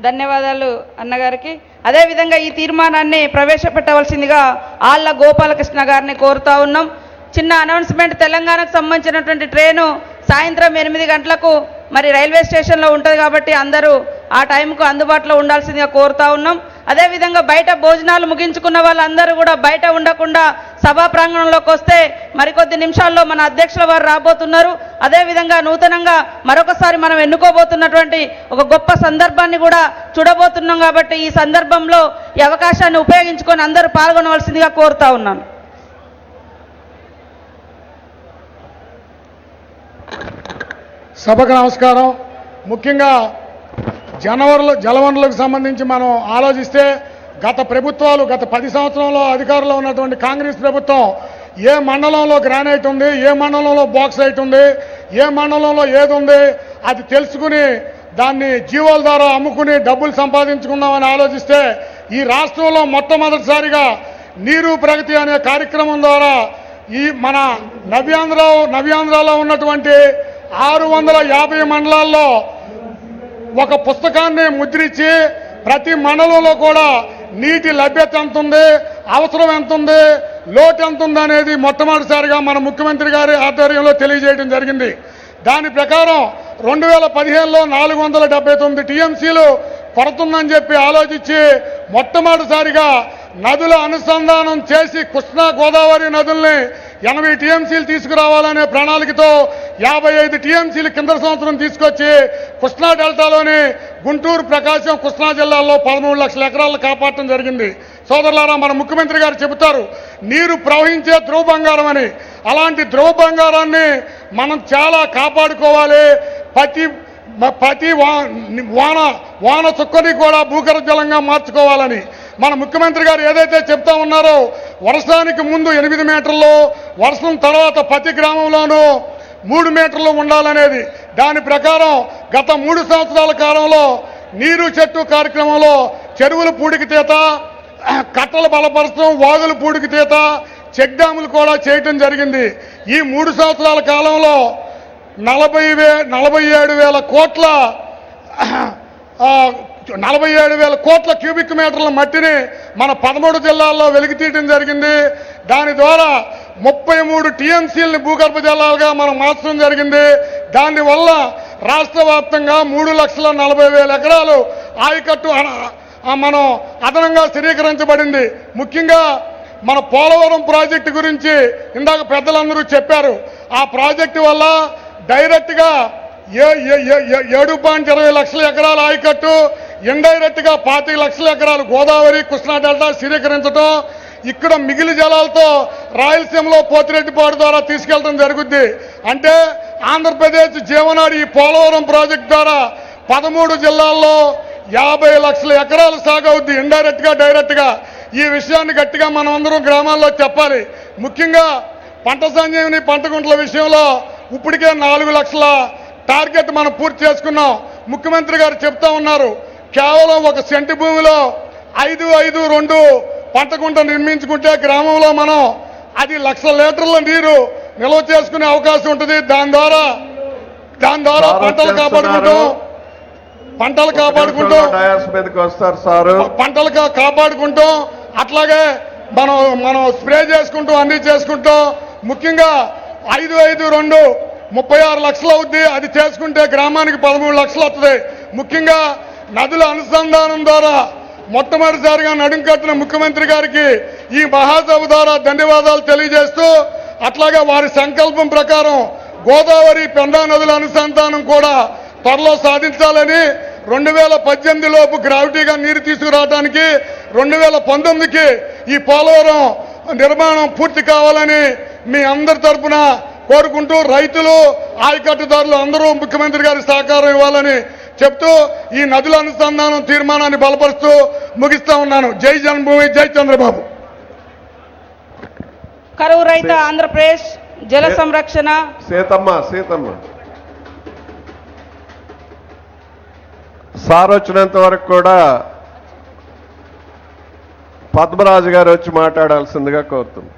ధన్యవాదాలు అన్నగారికి. అదేవిధంగా ఈ తీర్మానాన్ని ప్రవేశపెట్టవలసిందిగా ఆళ్ళ గోపాలకృష్ణ గారిని కోరుతా ఉన్నాం. చిన్న అనౌన్స్మెంట్, తెలంగాణకు సంబంధించినటువంటి ట్రైను సాయంత్రం 8 గంటలకు మరి రైల్వే స్టేషన్లో ఉంటుంది కాబట్టి అందరూ ఆ టైంకు అందుబాటులో ఉండాల్సిందిగా కోరుతా ఉన్నాం. అదేవిధంగా బయట భోజనాలు ముగించుకున్న వాళ్ళందరూ కూడా బయట ఉండకుండా సభా ప్రాంగణంలోకి వస్తే మరికొద్ది నిమిషాల్లో మన అధ్యక్షుల వారు రాబోతున్నారు. అదేవిధంగా నూతనంగా మరొకసారి మనం ఎన్నుకోబోతున్నటువంటి ఒక గొప్ప సందర్భాన్ని కూడా చూడబోతున్నాం కాబట్టి ఈ సందర్భంలో ఈ అవకాశాన్ని ఉపయోగించుకొని అందరూ పాల్గొనవలసిందిగా కోరుతా ఉన్నాను. సభకు నమస్కారం. ముఖ్యంగా జలవనరులకు సంబంధించి మనం ఆలోచిస్తే గత ప్రభుత్వాలు గత 10 సంవత్సరంలో అధికారంలో ఉన్నటువంటి కాంగ్రెస్ ప్రభుత్వం ఏ మండలంలో గ్రానైట్ ఉంది, ఏ మండలంలో బాక్సైట్ ఉంది, ఏ మండలంలో ఏది ఉంది అది తెలుసుకుని దాన్ని జీవోల ద్వారా అమ్ముకుని డబ్బులు సంపాదించుకుందామని ఆలోచిస్తే ఈ రాష్ట్రంలో మొట్టమొదటిసారిగా నీరు ప్రగతి అనే కార్యక్రమం ద్వారా ఈ మన నవ్యాంధ్రలో ఉన్నటువంటి 650 మండలాల్లో ఒక పుస్తకాన్ని ముద్రించి ప్రతి మండలంలో కూడా నీటి లభ్యత ఎంత ఉంది, అవసరం ఎంత ఉంది, లోటు ఎంత ఉంది అనేది మొట్టమొదటిసారిగా మన ముఖ్యమంత్రి గారి ఆధ్వర్యంలో తెలియజేయడం జరిగింది. దాని ప్రకారం 2015లో 479 టీఎంసీలు కొరతుందని చెప్పి ఆలోచించి మొట్టమొదటిసారిగా నదుల అనుసంధానం చేసి కృష్ణా గోదావరి నదుల్ని 80 టీఎంసీలు తీసుకురావాలనే ప్రణాళికతో 55 టీఎంసీలు కింద సంవత్సరం తీసుకొచ్చి కృష్ణా డెల్టాలోని గుంటూరు, ప్రకాశం, కృష్ణా జిల్లాల్లో 13 లక్షల ఎకరాలను కాపాడటం జరిగింది. సోదరులారా, మన ముఖ్యమంత్రి గారు చెబుతారు నీరు ప్రవహించే ధ్రువ బంగారం అని. అలాంటి ధ్రువ బంగారాన్ని మనం చాలా కాపాడుకోవాలి. ప్రతి వాన చుక్కని కూడా భూగర్భ జలంగా మార్చుకోవాలని మన ముఖ్యమంత్రి గారు ఏదైతే చెప్తా ఉన్నారో వర్షానికి ముందు 8 మీటర్లు, వర్షం తర్వాత ప్రతి గ్రామంలోనూ 3 మీటర్లు ఉండాలనేది. దాని ప్రకారం గత 3 సంవత్సరాల కాలంలో నీరు చెట్టు కార్యక్రమంలో చెరువుల పూడికి తీత, కట్టలు బలపరచడం, వాగుల పూడికి తీత, చెక్ డ్యాములు కూడా చేయటం జరిగింది. ఈ 3 సంవత్సరాల కాలంలో 47,000 కోట్ల క్యూబిక్ మీటర్ల మట్టిని మన 13 జిల్లాల్లో వెలికితీయడం జరిగింది. దాని ద్వారా 33 టీఎంసీలని భూగర్భ జలాలుగా మనం మార్చడం జరిగింది. దానివల్ల రాష్ట్ర వ్యాప్తంగా 3,40,000 ఎకరాలు ఆయకట్టు మనం అదనంగా స్థిరీకరించబడింది. ముఖ్యంగా మన పోలవరం ప్రాజెక్టు గురించి ఇందాక పెద్దలందరూ చెప్పారు. ఆ ప్రాజెక్టు వల్ల డైరెక్ట్గా 7.20 లక్షల ఎకరాల ఆయకట్టు, ఇండైరెక్ట్గా 25 లక్షల ఎకరాలు గోదావరి, కృష్ణా డెల్టా స్థిరీకరించడం, ఇక్కడ మిగిలి జలాలతో రాయలసీమలో పోతిరెడ్డిపాడు ద్వారా తీసుకెళ్లడం జరుగుద్ది. అంటే ఆంధ్రప్రదేశ్ జీవనాడి ఈ పోలవరం ప్రాజెక్టు ద్వారా 13 జిల్లాల్లో 50 లక్షల ఎకరాలు సాగవుద్ది, ఇండైరెక్ట్గా డైరెక్ట్గా. ఈ విషయాన్ని గట్టిగా మనం అందరం గ్రామాల్లో చెప్పాలి. ముఖ్యంగా పంట సంజీవని, పంట గుంటల విషయంలో ఇప్పటికే 4 లక్షల టార్గెట్ మనం పూర్తి చేసుకున్నాం. ముఖ్యమంత్రి గారు చెప్తా ఉన్నారు కేవలం 1 సెంటు భూమిలో 5-5-2 పంట గుంట నిర్మించుకుంటే గ్రామంలో మనం అది 1,00,000 లీటర్ల నీరు నిల్వ చేసుకునే అవకాశం ఉంటుంది. దాని ద్వారా పంటలు కాపాడుకుంటాం. అట్లాగే మనం స్ప్రే చేసుకుంటాం, అన్ని చేసుకుంటాం. ముఖ్యంగా 5-5-2 36 లక్షలు అవుద్ది. అది చేసుకుంటే గ్రామానికి 13 లక్షలు వస్తుంది. ముఖ్యంగా నదుల అనుసంధానం ద్వారా మొట్టమొదటిసారిగా నడుం కట్టిన ముఖ్యమంత్రి గారికి ఈ మహాసభ ద్వారా ధన్యవాదాలు తెలియజేస్తూ, అట్లాగే వారి సంకల్పం ప్రకారం గోదావరి, పెన్నా నదుల అనుసంధానం కూడా త్వరలో సాధించాలని 2018 లోపు గ్రావిటీగా నీరు తీసుకురావడానికి 2019కి ఈ పోలవరం నిర్మాణం పూర్తి కావాలని మీ అందరి తరఫున కోరుకుంటూ, రైతులు, ఆయకట్టుదారులు అందరూ ముఖ్యమంత్రి గారి సహకారం ఇవ్వాలని చెప్తూ ఈ నదుల అనుసంధానం తీర్మానాన్ని బలపరుస్తూ ముగిస్తా ఉన్నాను. జై జన్మభూమి, జై చంద్రబాబు. కరువు రహిత ఆంధ్రప్రదేశ్, జల సంరక్షణ. సీతమ్మ సార్ వచ్చినంత వరకు కూడా పద్మరాజు గారు వచ్చి మాట్లాడాల్సిందిగా కోరుతున్నాను.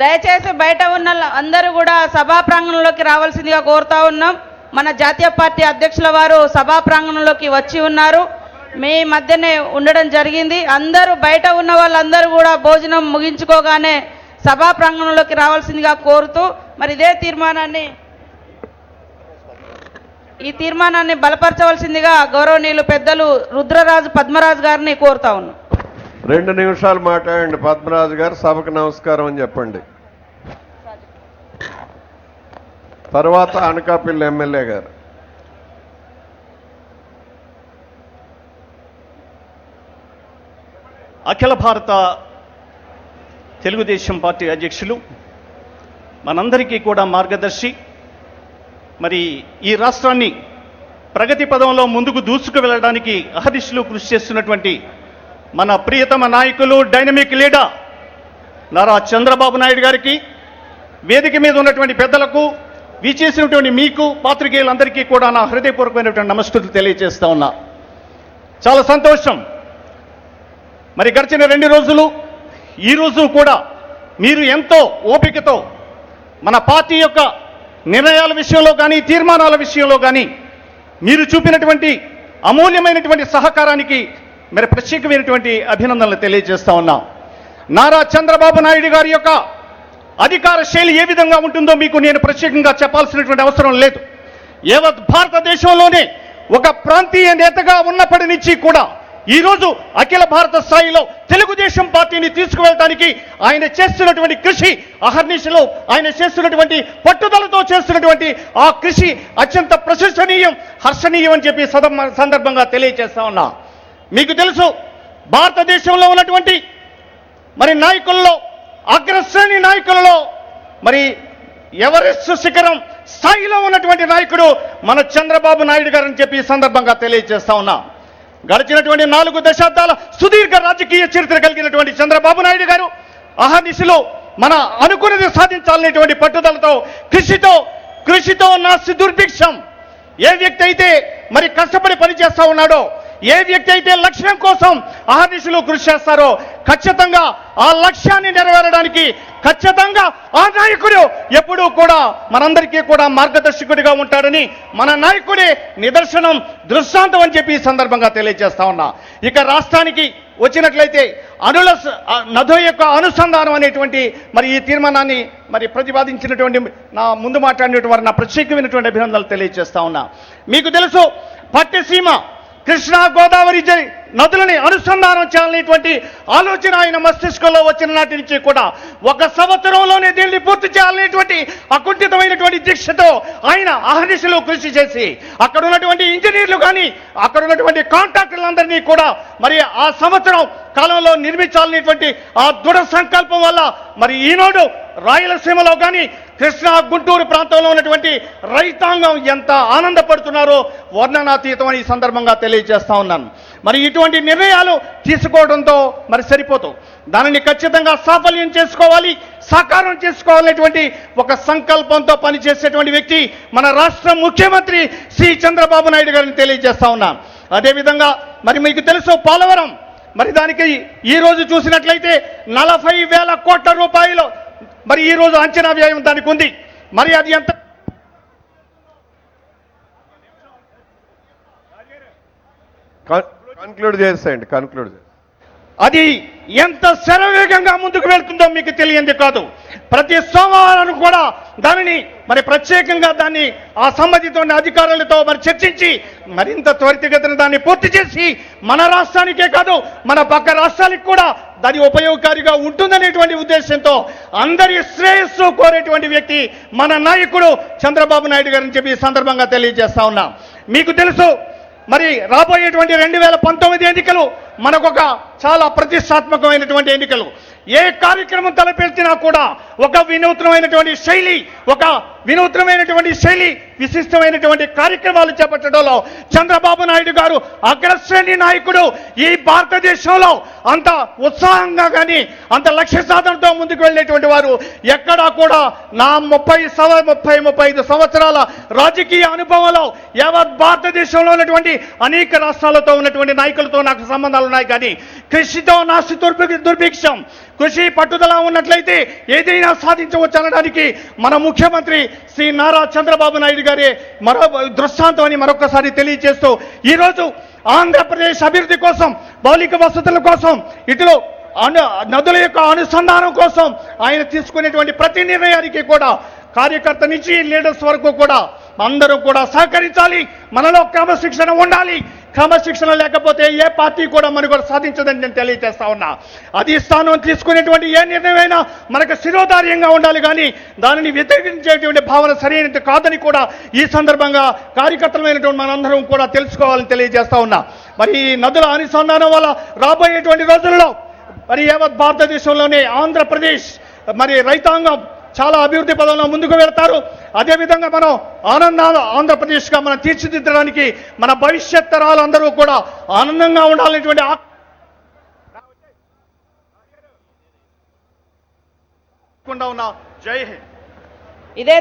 దయచేసి బయట ఉన్న అందరూ కూడా సభా ప్రాంగణంలోకి రావాల్సిందిగా కోరుతా ఉన్నాం. మన జాతీయ పార్టీ అధ్యక్షుల వారు సభా ప్రాంగణంలోకి వచ్చి ఉన్నారు. మీ మధ్యనే ఉండడం జరిగింది. అందరూ బయట ఉన్న వాళ్ళందరూ కూడా భోజనం ముగించుకోగానే సభా ప్రాంగణంలోకి రావాల్సిందిగా కోరుతూ మరి ఈ తీర్మానాన్ని బలపరచవలసిందిగా గౌరవనీయులు పెద్దలు రుద్రరాజు పద్మరాజు గారిని కోరుతా ఉన్నాం. 2 నిమిషాలు మాట్లాడండి పద్మరాజు గారు. సభకు నమస్కారం అని చెప్పండి. తర్వాత అనకాపల్లి ఎమ్మెల్యే గారు. అఖిల భారత తెలుగుదేశం పార్టీ అధ్యక్షులు, మనందరికీ కూడా మార్గదర్శి, మరి ఈ రాష్ట్రాన్ని ప్రగతి పదంలో ముందుకు దూసుకు వెళ్ళడానికి అహర్నిశలు కృషి చేస్తున్నటువంటి మన ప్రియతమ నాయకులు, డైనమిక్ లీడర్ నారా చంద్రబాబు నాయుడు గారికి, వేదిక మీద ఉన్నటువంటి పెద్దలకు, విచేసినటువంటి మీకు, పాత్రికేయులందరికీ కూడా నా హృదయపూర్వకమైనటువంటి నమస్కృతులు తెలియజేస్తా ఉన్నా. చాలా సంతోషం. మరి గడిచిన 2 రోజులు, ఈ రోజు కూడా మీరు ఎంతో ఓపికతో మన పార్టీ యొక్క నిర్ణయాల విషయంలో కానీ, తీర్మానాల విషయంలో కానీ మీరు చూపినటువంటి అమూల్యమైనటువంటి సహకారానికి మరి ప్రత్యేకమైనటువంటి అభినందనలు తెలియజేస్తా ఉన్నాం. నారా చంద్రబాబు నాయుడు గారి యొక్క అధికార శైలి ఏ విధంగా ఉంటుందో మీకు నేను ప్రత్యేకంగా చెప్పాల్సినటువంటి అవసరం లేదు. యావత్ భారతదేశంలోనే ఒక ప్రాంతీయ నేతగా ఉన్నప్పటి నుంచి కూడా ఈరోజు అఖిల భారత స్థాయిలో తెలుగుదేశం పార్టీని తీసుకువెళ్ళడానికి ఆయన చేస్తున్నటువంటి కృషి, అహర్నిశలు ఆయన చేస్తున్నటువంటి పట్టుదలతో చేస్తున్నటువంటి ఆ కృషి అత్యంత ప్రశంసనీయం, హర్షణీయం అని చెప్పి సందర్భంగా తెలియజేస్తా ఉన్నా. మీకు తెలుసు, భారతదేశంలో ఉన్నటువంటి మరి నాయకుల్లో, అగ్రశ్రేణి నాయకులలో మరి ఎవరెస్ట్ శిఖరం స్థాయిలో ఉన్నటువంటి నాయకుడు మన చంద్రబాబు నాయుడు గారు అని చెప్పి సందర్భంగా తెలియజేస్తా ఉన్నా. గడిచినటువంటి 4 దశాబ్దాల సుదీర్ఘ రాజకీయ చరిత్ర కలిగినటువంటి చంద్రబాబు నాయుడు గారు అహర్నిశలో మన అనుకున్నది సాధించాలనేటువంటి పట్టుదలతో, కృషితో నా దుర్భిక్షం. ఏ వ్యక్తి అయితే మరి కష్టపడి పనిచేస్తా ఉన్నాడో, ఏ వ్యక్తి అయితే లక్ష్యం కోసం అహర్నిశలు కృషి చేస్తారో ఖచ్చితంగా ఆ లక్ష్యాన్ని నెరవేరడానికి ఖచ్చితంగా ఆ నాయకుడు ఎప్పుడూ కూడా మనందరికీ కూడా మార్గదర్శకుడిగా ఉంటాడని మన నాయకుడే నిదర్శనం, దృష్టాంతం అని చెప్పి ఈ సందర్భంగా తెలియజేస్తా ఉన్నా. ఇక రాష్ట్రానికి వచ్చినట్లయితే నదో యొక్క అనుసంధానం అనేటువంటి మరి ఈ తీర్మానాన్ని మరి ప్రతిపాదించినటువంటి నా ముందు మాట్లాడినటువంటి వారు నా ప్రత్యేకమైనటువంటి అభినందనలు తెలియజేస్తా ఉన్నా. మీకు తెలుసు, పట్టిసీమ కృష్ణా గోదావరి నదులని అనుసంధానం చేయాలనేటువంటి ఆలోచన ఆయన మస్తిష్కంలో వచ్చిన నాటి నుంచి కూడా 1 సంవత్సరంలోనే దీన్ని పూర్తి చేయాలనేటువంటి అకుంఠితమైనటువంటి దీక్షతో ఆయన అహర్నిశలు కృషి చేసి అక్కడ ఉన్నటువంటి ఇంజనీర్లు కానీ, అక్కడ ఉన్నటువంటి కాంట్రాక్టర్లందరినీ కూడా మరి ఆ సంవత్సరం కాలంలో నిర్మించాలనేటువంటి ఆ దృఢ సంకల్పం వల్ల మరి ఈనాడు రాయలసీమలో కానీ, కృష్ణా గుంటూరు ప్రాంతంలో ఉన్నటువంటి రైతాంగం ఎంత ఆనందపడుతున్నారో వర్ణనాతీతం అని ఈ సందర్భంగా తెలియజేస్తా ఉన్నాను. మరి ఇటువంటి నిర్ణయాలు తీసుకోవడంతో మరి సరిపోతాం, దానిని ఖచ్చితంగా సాఫల్యం చేసుకోవాలి, సాకారం చేసుకోవాలనేటువంటి ఒక సంకల్పంతో పనిచేసేటువంటి వ్యక్తి మన రాష్ట్ర ముఖ్యమంత్రి శ్రీ చంద్రబాబు నాయుడు గారిని తెలియజేస్తా ఉన్నాను. అదేవిధంగా మరి మీకు తెలుసు, పోలవరం మరి దానికి ఈ రోజు చూసినట్లయితే 40,000 కోట్ల రూపాయలు మరి ఈ రోజు అంచనా వ్యయం దానికి ఉంది. మరి అది ఎంత కన్క్లూడ్ చేసేయండి. అది ఎంత శరవేగంగా ముందుకు వెళ్తుందో మీకు తెలియంది కాదు. ప్రతి సోమవారం కూడా దానిని మరి ప్రత్యేకంగా దాన్ని ఆ సంబంధిత అధికారులతో మరి చర్చించి మరింత త్వరితగతిన దాన్ని పూర్తి చేసి మన రాష్ట్రానికే కాదు మన పక్క రాష్ట్రానికి కూడా దాని ఉపయోగకారిగా ఉంటుందనేటువంటి ఉద్దేశంతో అందరి శ్రేయస్సు కోరేటువంటి వ్యక్తి మన నాయకుడు చంద్రబాబు నాయుడు గారిని చెప్పి ఈ సందర్భంగా తెలియజేస్తా ఉన్నా. మీకు తెలుసు, మరి రాబోయేటువంటి 2019 ఎన్నికలు మనకొక చాలా ప్రతిష్టాత్మకమైనటువంటి ఎన్నికలు. ఏ కార్యక్రమం తలపెట్టినా కూడా ఒక వినూత్నమైనటువంటి శైలి, విశిష్టమైనటువంటి కార్యక్రమాలు చేపట్టడంలో చంద్రబాబు నాయుడు గారు అగ్రశ్రేణి నాయకుడు. ఈ భారతదేశంలో అంత ఉత్సాహంగా కానీ, అంత లక్ష్య సాధనతో ముందుకు వెళ్ళేటువంటి వారు ఎక్కడా కూడా నా 35 సంవత్సరాల రాజకీయ అనుభవంలో యావత్ భారతదేశంలో ఉన్నటువంటి అనేక రాష్ట్రాలతో ఉన్నటువంటి నాయకులతో నాకు సంబంధాలు ఉన్నాయి. కానీ కృషితో నాస్తి దుర్భిక్షం, కృషి పట్టుదల ఉన్నట్లయితే ఏదైనా సాధించవచ్చు అనడానికి మన ముఖ్యమంత్రి శ్రీ నారా చంద్రబాబు నాయుడు గారే మరో దృష్టాంతం అని మరొకసారి తెలియజేస్తూ ఈరోజు ఆంధ్రప్రదేశ్ అభివృద్ధి కోసం, మౌలిక వసతుల కోసం, ఇటులో నదుల యొక్క అనుసంధానం కోసం ఆయన తీసుకునేటువంటి ప్రతి నిర్ణయానికి కూడా కార్యకర్త నుంచి లీడర్స్ వరకు కూడా అందరూ కూడా సహకరించాలి. మనలో క్రమశిక్షణ ఉండాలి. క్రమశిక్షణ లేకపోతే ఏ పార్టీ కూడా మనుగడ సాధించదని నేను తెలియజేస్తా ఉన్నా. అధిష్టానం తీసుకునేటువంటి ఏ నిర్ణయమైనా మనకు శిరోధార్యంగా ఉండాలి, కానీ దానిని వ్యతిరేకించేటువంటి భావన సరైనది కాదని కూడా ఈ సందర్భంగా కార్యకర్తలమైనటువంటి మనందరం కూడా తెలుసుకోవాలని తెలియజేస్తా ఉన్నా. మరి ఈ నదుల అనుసంధానం వల్ల రాబోయేటువంటి రోజుల్లో మరి యావత్ భారతదేశంలోనే ఆంధ్రప్రదేశ్ మరి రైతాంగం చాలా అభివృద్ధి పదంలో ముందుకు వెళ్తారు. అదేవిధంగా మనం ఆంధ్రప్రదేశ్గా మనం తీర్చిదిద్దడానికి మన భవిష్యత్ తరాలందరూ కూడా ఆనందంగా ఉండాలనేటువంటి జై హింద్. ఇదే